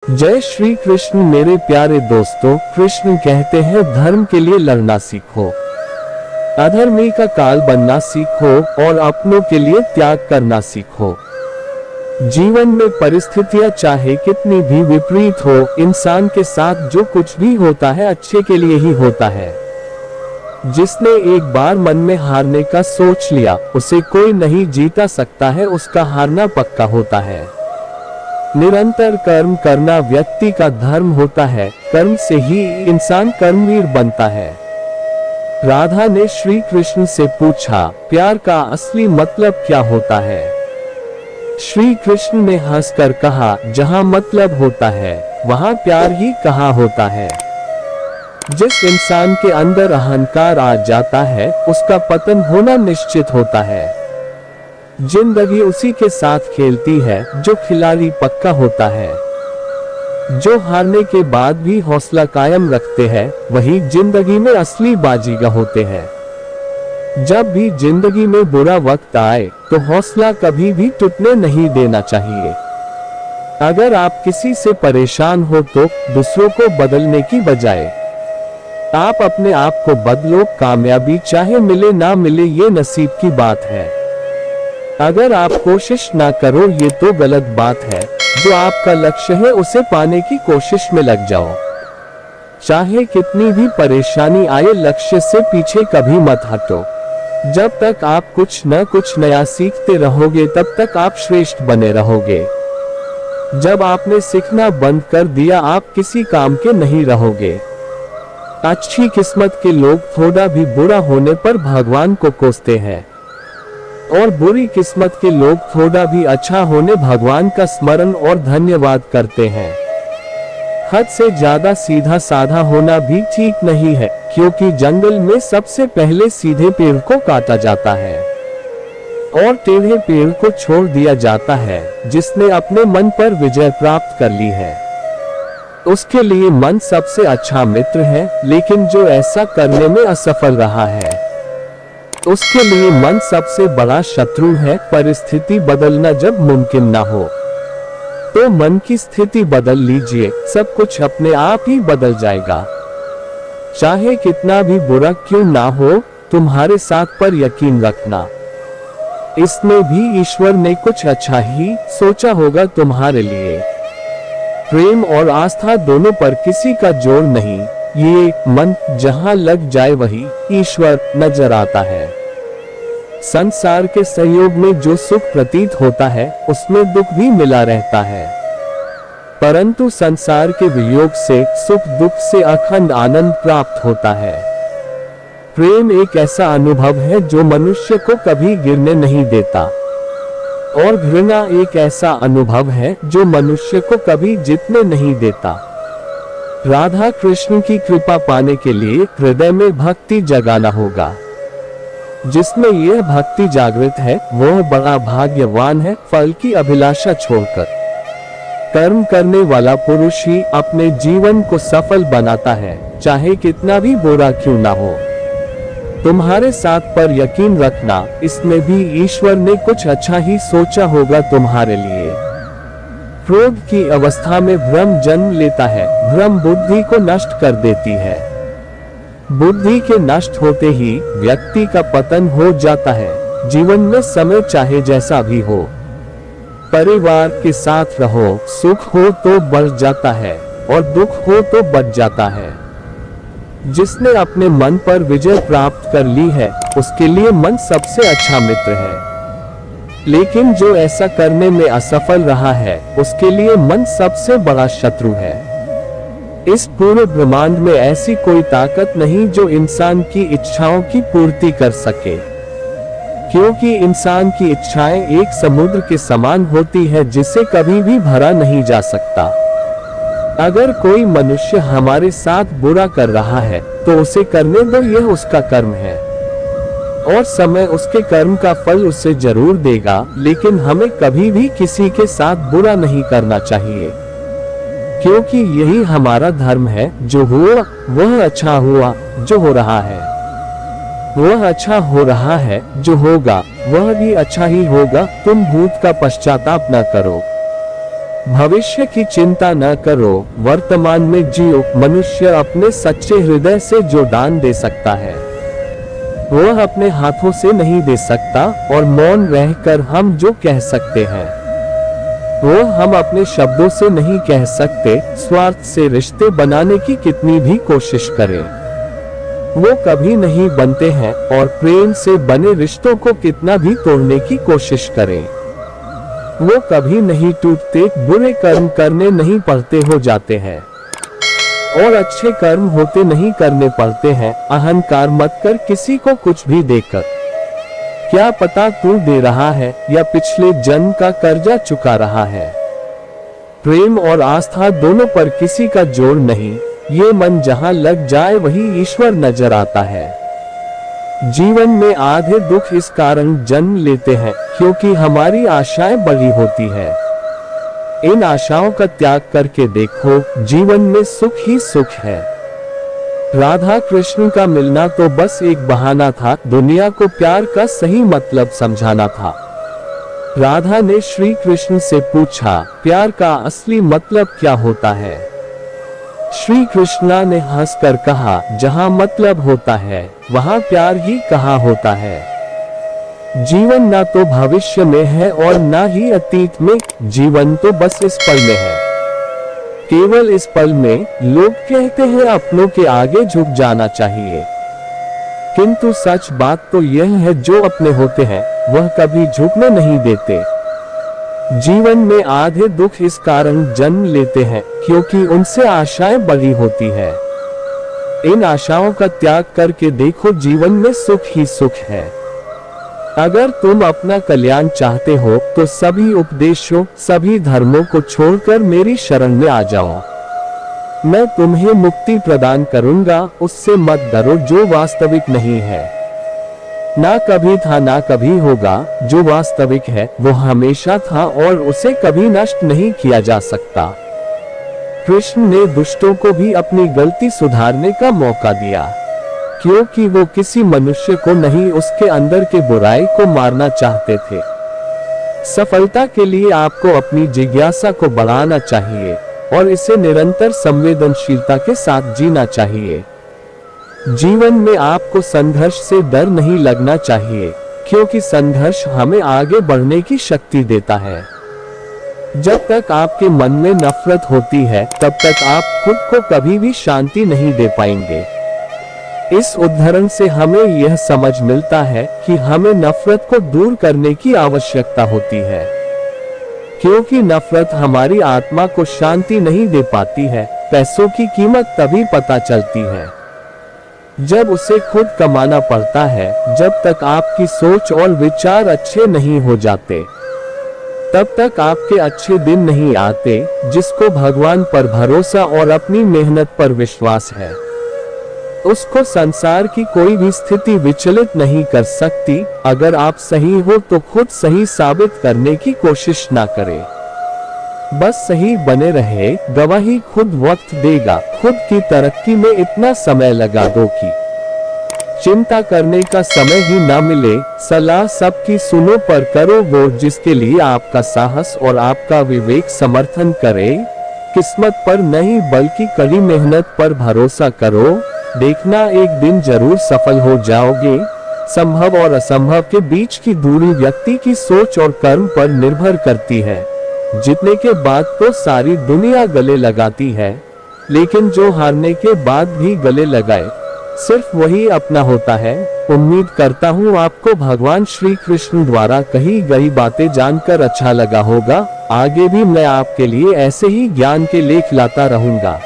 जय श्री कृष्ण। मेरे प्यारे दोस्तों, कृष्ण कहते हैं धर्म के लिए लड़ना सीखो, अधर्मी का काल बनना सीखो और अपनों के लिए त्याग करना सीखो। जीवन में परिस्थितियां चाहे कितनी भी विपरीत हो, इंसान के साथ जो कुछ भी होता है अच्छे के लिए ही होता है। जिसने एक बार मन में हारने का सोच लिया, उसे कोई नहीं जीता सकता है, उसका हारना पक्का होता है। निरंतर कर्म करना व्यक्ति का धर्म होता है, कर्म से ही इंसान कर्मवीर बनता है। राधा ने श्री कृष्ण से पूछा, प्यार का असली मतलब क्या होता है? श्री कृष्ण ने हंसकर कहा, जहां मतलब होता है वहां प्यार ही कहाँ होता है। जिस इंसान के अंदर अहंकार आ जाता है, उसका पतन होना निश्चित होता है। जिंदगी उसी के साथ खेलती है जो खिलाड़ी पक्का होता है। जो हारने के बाद भी हौसला कायम रखते हैं, वही जिंदगी में असली बाजीगर होते हैं। जब भी जिंदगी में बुरा वक्त आए तो हौसला कभी भी टूटने नहीं देना चाहिए। अगर आप किसी से परेशान हो तो दूसरों को बदलने की बजाय आप अपने आप को बदलो। कामयाबी चाहे मिले ना मिले, ये नसीब की बात है। अगर आप कोशिश ना करो, ये तो गलत बात है। जो आपका लक्ष्य है उसे पाने की कोशिश में लग जाओ। चाहे कितनी भी परेशानी आए, लक्ष्य से पीछे कभी मत हटो। जब तक आप कुछ न कुछ नया सीखते रहोगे, तब तक आप श्रेष्ठ बने रहोगे। जब आपने सीखना बंद कर दिया, आप किसी काम के नहीं रहोगे। अच्छी किस्मत के लोग थोड़ा भी बुरा होने पर भगवान को कोसते हैं, और बुरी किस्मत के लोग थोड़ा भी अच्छा होने भगवान का स्मरण और धन्यवाद करते हैं। हद से ज्यादा सीधा साधा होना भी ठीक नहीं है, क्योंकि जंगल में सबसे पहले सीधे पेड़ को काटा जाता है और टेढ़े पेड़ को छोड़ दिया जाता है। जिसने अपने मन पर विजय प्राप्त कर ली है, उसके लिए मन सबसे अच्छा मित्र है, लेकिन जो ऐसा करने में असफल रहा है, उसके लिए मन सबसे बड़ा शत्रु है। परिस्थिति बदलना जब मुमकिन ना हो, तो मन की स्थिति बदल लीजिए, सब कुछ अपने आप ही बदल जाएगा। चाहे कितना भी बुरा क्यों ना हो, तुम्हारे साथ पर यकीन रखना, इसमें भी ईश्वर ने कुछ अच्छा ही सोचा होगा तुम्हारे लिए। प्रेम और आस्था दोनों पर किसी का जोर नहीं, ये मन जहां लग जाए वही ईश्वर नजर आता है। संसार के सहयोग में जो सुख प्रतीत होता है, उसमें दुख भी मिला रहता है, परंतु संसार के वियोग से सुख दुख से अखंड आनंद प्राप्त होता है। प्रेम एक ऐसा अनुभव है जो मनुष्य को कभी गिरने नहीं देता, और घृणा एक ऐसा अनुभव है जो मनुष्य को कभी जीतने नहीं देता। राधा कृष्ण की कृपा पाने के लिए हृदय में भक्ति जगाना होगा। जिसमें यह भक्ति जागृत है, वह बड़ा भाग्यवान है। फल की अभिलाषा छोड़कर कर्म करने वाला पुरुष ही अपने जीवन को सफल बनाता है, चाहे कितना भी बुरा क्यों ना हो। तुम्हारे साथ पर यकीन रखना, इसमें भी ईश्वर ने कुछ अच्छा ही सोचा होगा तुम्हारे लिए। क्रोध की अवस्था में भ्रम जन्म लेता है, भ्रम बुद्धि को नष्ट कर देती है। बुद्धि के नष्ट होते ही व्यक्ति का पतन हो जाता है। जीवन में समय चाहे जैसा भी हो, परिवार के साथ रहो, सुख हो तो बढ़ जाता है और दुख हो तो बढ़ जाता है। जिसने अपने मन पर विजय प्राप्त कर ली है, उसके लिए मन सबसे अच्छा मित्र है, लेकिन जो ऐसा करने में असफल रहा है, उसके लिए मन सबसे बड़ा शत्रु है। इस पूरे ब्रह्मांड में ऐसी कोई ताकत नहीं जो इंसान की इच्छाओं की पूर्ति कर सके, क्योंकि इंसान की इच्छाएं एक समुद्र के समान होती है, जिसे कभी भी भरा नहीं जा सकता। अगर कोई मनुष्य हमारे साथ बुरा कर रहा है, तो उसे करने दो, यह उसका कर्म है और समय उसके कर्म का फल उसे जरूर देगा। लेकिन हमें कभी भी किसी के साथ बुरा नहीं करना चाहिए, क्योंकि यही हमारा धर्म है। जो हुआ वह अच्छा हुआ, जो हो रहा है वह अच्छा हो रहा है, जो होगा वह भी अच्छा ही होगा। तुम भूत का पश्चाताप न करो। भविष्य की चिंता न करो, वर्तमान में जियो। मनुष्य अपने सच्चे हृदय से जो दान दे सकता है वह अपने हाथों से नहीं दे सकता, और मौन रहकर हम जो कह सकते हैं वो हम अपने शब्दों से नहीं कह सकते। स्वार्थ से रिश्ते बनाने की कितनी भी कोशिश करें वो कभी नहीं बनते हैं, और प्रेम से बने रिश्तों को कितना भी तोड़ने की कोशिश करें वो कभी नहीं टूटते। बुरे कर्म करने नहीं पड़ते, हो जाते हैं, और अच्छे कर्म होते नहीं करने पड़ते हैं। अहंकार मत कर किसी को कुछ भी देकर, क्या पता तू दे रहा है या पिछले जन्म का कर्जा चुका रहा है। प्रेम और आस्था दोनों पर किसी का जोर नहीं, ये मन जहां लग जाए वही ईश्वर नजर आता है। जीवन में आधे दुख इस कारण जन्म लेते हैं क्योंकि हमारी आशाएं बड़ी होती है। इन आशाओं का त्याग करके देखो, जीवन में सुख ही सुख है। राधा कृष्ण का मिलना तो बस एक बहाना था, दुनिया को प्यार का सही मतलब समझाना था। राधा ने श्री कृष्ण से पूछा, प्यार का असली मतलब क्या होता है? श्री कृष्णा ने हंसकर कहा, जहां मतलब होता है वहां प्यार ही कहाँ होता है। जीवन ना तो भविष्य में है और ना ही अतीत में, जीवन तो बस इस पल में है, केवल इस पल में। लोग कहते हैं अपनों के आगे झुक जाना चाहिए, किंतु सच बात तो यह है जो अपने होते हैं वह कभी झुकने नहीं देते। जीवन में आधे दुख इस कारण जन्म लेते हैं क्योंकि उनसे आशाएं बड़ी होती है। इन आशाओं का त्याग करके देखो, जीवन में सुख ही सुख है। अगर तुम अपना कल्याण चाहते हो तो सभी उपदेशों, सभी धर्मों को छोड़कर मेरी शरण में आ जाओ। मैं तुम्हें मुक्ति प्रदान करूंगा, उससे मत डरो जो वास्तविक नहीं है। ना कभी था ना कभी होगा, जो वास्तविक है वो हमेशा था और उसे कभी नष्ट नहीं किया जा सकता। कृष्ण ने दुष्टों को भी अपनी गलती सुधारने का मौका दिया, क्योंकि वो किसी मनुष्य को नहीं उसके अंदर के बुराई को मारना चाहते थे। सफलता के लिए आपको अपनी जिज्ञासा को बढ़ाना चाहिए और इसे निरंतर संवेदनशीलता के साथ जीना चाहिए। जीवन में आपको संघर्ष से डर नहीं लगना चाहिए, क्योंकि संघर्ष हमें आगे बढ़ने की शक्ति देता है। जब तक आपके मन में नफरत होती है तब तक आप खुद को कभी भी शांति नहीं दे पाएंगे। इस उदाहरण से हमें यह समझ मिलता है कि हमें नफरत को दूर करने की आवश्यकता होती है, क्योंकि नफरत हमारी आत्मा को शांति नहीं दे पाती है। पैसों की कीमत तभी पता चलती है जब उसे खुद कमाना पड़ता है। जब तक आपकी सोच और विचार अच्छे नहीं हो जाते तब तक आपके अच्छे दिन नहीं आते। जिसको भगवान पर भरोसा और अपनी मेहनत पर विश्वास है उसको संसार की कोई भी स्थिति विचलित नहीं कर सकती। अगर आप सही हो तो खुद सही साबित करने की कोशिश ना करें, बस सही बने रहे। गवाही खुद वक्त देगा। खुद की तरक्की में इतना समय लगा दो कि चिंता करने का समय ही ना मिले। सलाह सबकी सुनो पर करो वो जिसके लिए आपका साहस और आपका विवेक समर्थन करे। किस्मत पर नहीं बल्कि कड़ी मेहनत पर भरोसा करो। देखना एक दिन जरूर सफल हो जाओगे। संभव और असंभव के बीच की दूरी व्यक्ति की सोच और कर्म पर निर्भर करती है। जीतने के बाद तो सारी दुनिया गले लगाती है, लेकिन जो हारने के बाद भी गले लगाए सिर्फ वही अपना होता है। उम्मीद करता हूँ आपको भगवान श्री कृष्ण द्वारा कही गई बातें जानकर अच्छा लगा होगा। आगे भी मैं आपके लिए ऐसे ही ज्ञान के लेख लाता रहूंगा।